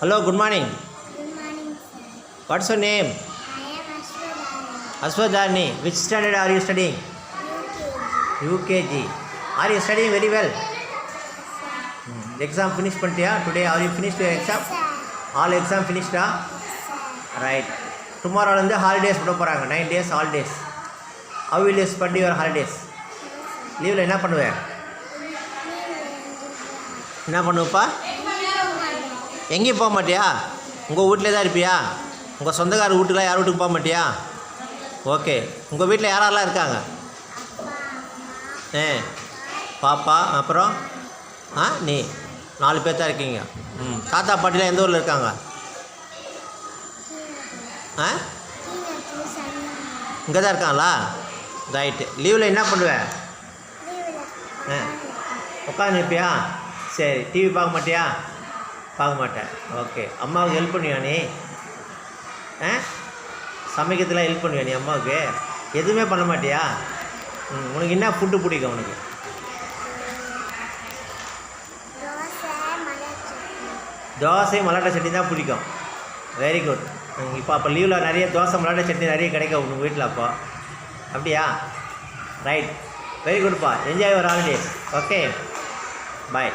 Hello, good morning. Good morning, sir. What's your name? I am Ashwadhani. Aswadharni. Which standard are you studying? UKG. UKG. Are you studying very well? Sir. Exam finished pantiya? Today are you finished your exam? Sir. All exam finished? Sir. Right. Tomorrow வந்து holidays போட போகிறாங்க 9 days holidays. How will you spend your holidays? லீவில் என்ன பண்ணுவேன்? என்ன பண்ணுவப்பா? எங்கேயும் போக மாட்டியா? உங்கள் வீட்டிலே தான் இருப்பியா? உங்கள் சொந்தக்கார வீட்டுக்கெலாம் யார் வீட்டுக்கு போக மாட்டியா? ஓகே. உங்கள் வீட்டில் யாரெல்லாம் இருக்காங்க? பாப்பா அப்புறம் நீ 4 பேர் தான் இருக்கீங்க. தாத்தா பாட்டிலாம் எந்த ஊரில் இருக்காங்க? இங்கே தான் இருக்காங்களா? ரைட்டு. லீவில் என்ன பண்ணுவேன்? உட்காந்துருப்பியா? சரி. டிவி பார்க்க மாட்டியா? பார்க்க மாட்டேன். ஓகே. அம்மாவுக்கு ஹெல்ப் பண்ணுவியா நீ? சமைக்கிறதுலாம் ஹெல்ப் பண்ணுவியா நீ அம்மாவுக்கு? எதுவுமே பண்ண மாட்டியா? உனக்கு என்ன ஃபுட்டு பிடிக்கும் உனக்கு? தோசை மல்லாட்டை சட்னி தான் பிடிக்கும். Very good. அப்போ லீவில் நிறைய தோசை மல்லாட்டை சட்னி நிறைய கிடைக்கும் உங்கள் வீட்டில் அப்போ. அப்படியா? ரைட். வெரி குட்ப்பா. Enjoy your holidays. Okay. Bye.